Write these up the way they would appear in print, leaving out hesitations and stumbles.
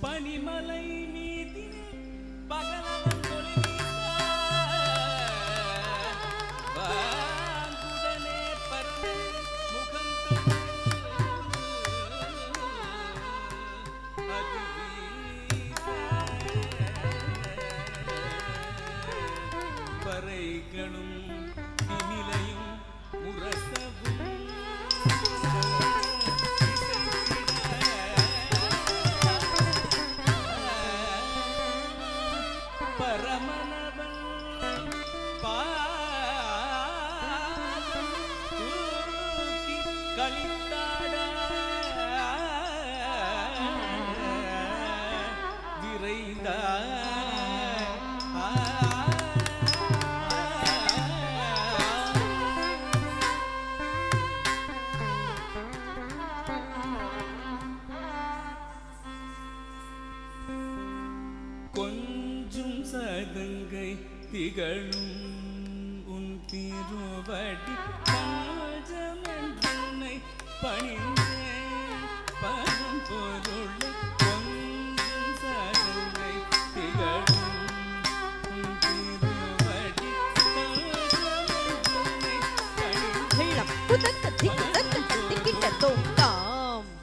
பனிமலை மீதில் பகலவன் வாங்குடனே பறந்து முகம் அது பறைகளும் நிலையும் முரசவும் பரமனவன் தூக்கி களித்தாட விரைந்த கொஞ்சும் சதங்கை திகழும் உன் திருவடி காஜமென்றுனை பணிந்தேன் பரம்பொருள் கொஞ்சும் சதங்கை திகழும் உன் திருவடி காஜமென்றுனை பணிந்தேன்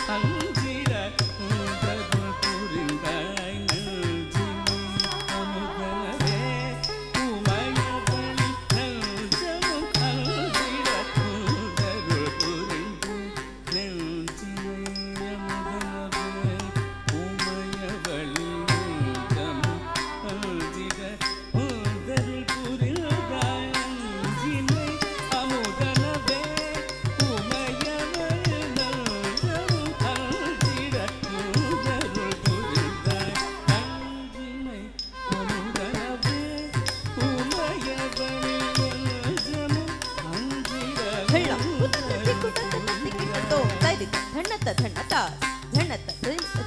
I'm धनता धनत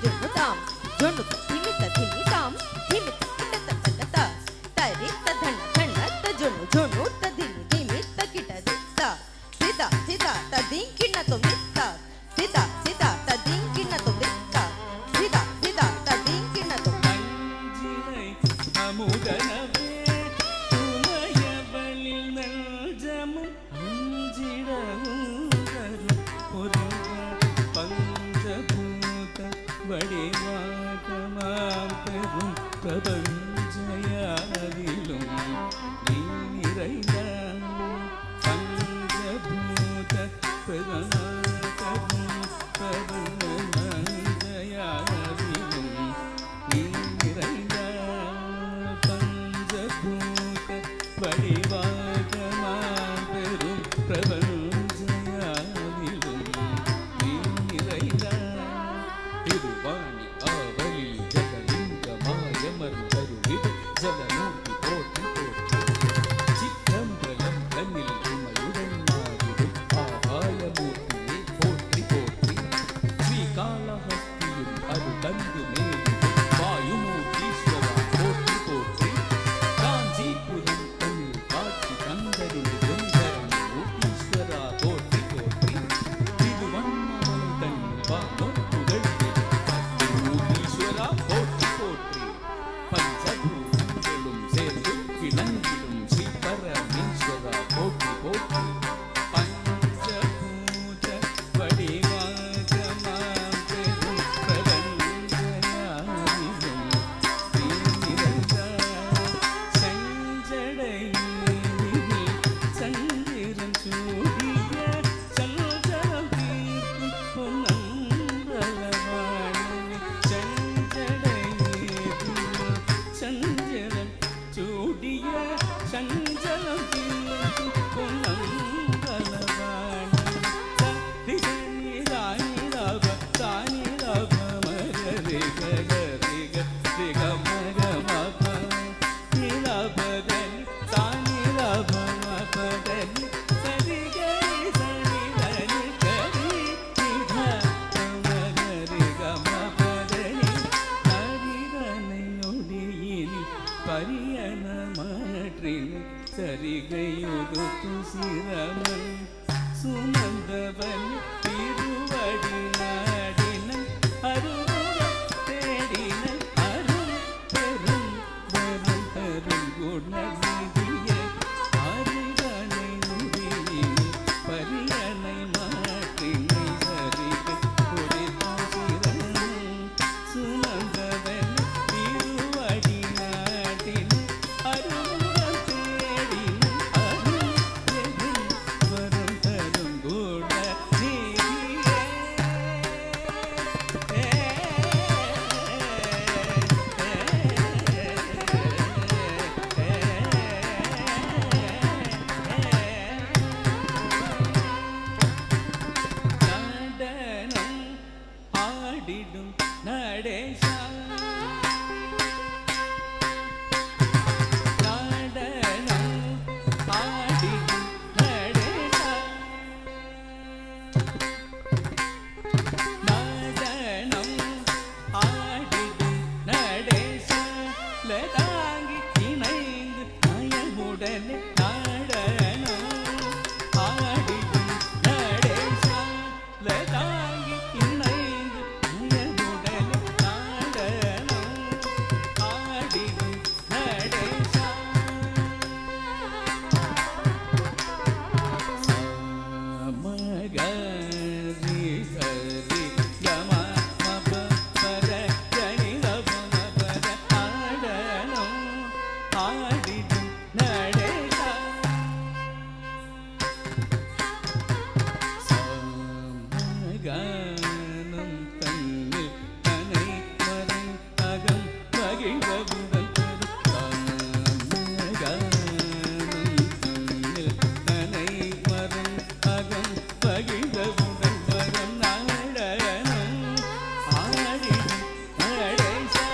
जुनुताम जुनुत धिमित धिमिताम धिमित किटत तगता तरित धन धनत जुनु जुनुत धिमि धिमित किट दिता सिदा सिदा तदिंकिन तुमिता सिदा सिदा तदिंकिन तुमिता सिदा सिदा तदिंकिन तुम அஞ்சிலை அமுதனவே உமையவளில் நல்ஜமும் அஞ்சிடவும் தரும் பொருள் பஞ்சபூத வடிவாகமாம் பெரும் பிரபஞ்சயாவிலும் நீ நிறைந்த பஞ்சபூத பிரபஞ்சயாவிலும் நீ நிறைந்த பஞ்சபூத வடிவாகமாம் பெரும் பிரபஞ்சயாவிலும் நீ நிறைந்த திருவாணி ஆவலில் ஜகலிங்கமாயமர்ந்தருளிடு ஜலமூர்த்தி போற்றி போற்றி சிற்றம்பலம் தன்னில் உமையுடன் மாறிடும் ஆகாயமூர்த்தியே போற்றி போற்றி ஸ்ரீகாளஹஸ்தியும் அது தந்து மேலிடும் வாயுமூர்த்தீஸ்வரா போற்றி போற்றி காஞ்சிபுரம் தன்னில் காட்சி தந்தருளிடும் மூர்த்தீஸ்வரா போற்றி போற்றி திருவண்ணாமலை தன்னில் வானோர் ஈஸ்வரா போற்றி போற்றி பஞ்சபூதங்களும் சேர்ந்து விளங்கிடும் ஸ்ரீ பரமேஸ்வரா போற்றி போற்றி பஞ்சபூத வடிவாகமாம் பெரும் பிரபஞ்சயாவிலும் நீ நிறைந்த செஞ்சடையினில் சந்திரன் சூடிய சஞ்சலம் தீர்க்கும் பொன்னம்பலவாணனே சஞ்சலம் சூடிய சஞ்சலம் தீர்க்கும் பொன்னம்பலவாணனே சரி சனி ராணி ராப தானி ராப மகரி ககரி கரி கமக மப நிலபதனி தானி ராப மபதனி சரி கரி சனி தனி கரி நித மகரி கமபதனி ஹரிதனை நொடியினி பரியன மாற்றின் சரிகையுதுத்து சிரமன் சுமந்தவன் திருவடி நாடினன் அருமுகம் தேடினன் அருள் பெரும் வரம் தரும் குணநிதிய ஹரிதனை நொடியினி பரியனை மாற்றினை சரிகை உதித்து சிரமன் சுமந்தவன் திருவடி நாடினன் அருமுகம் தேடினன் அருள் பெரும் வரம் தரும் நடனம் ஆடிடும் நடேசா நடனம் ஆடிடும் நடேசா நடனம் ஆடிடும் நடேசா லதாங்கி இணைந்து நயமுடனே நடனம் ஆடிடும் நடேசா லதாங்கி இணைந்து நயமுடனே நடனம் ஆடிடும் நடேசா மகரி சரி கம மப பர ஜனி ரப மபர ஆடனம் ஆடிடும் நடேசா சமகானம் தன்னில் தனை மறை அகம் மகிழ்வகுடன் சமகானம் தன்னில் தனை மறை அகம் மகிழ்வகுடன் வரும் நடனம் ஆடிடும் நடேசா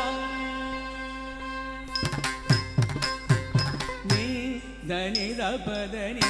நீ தனி ரபதனி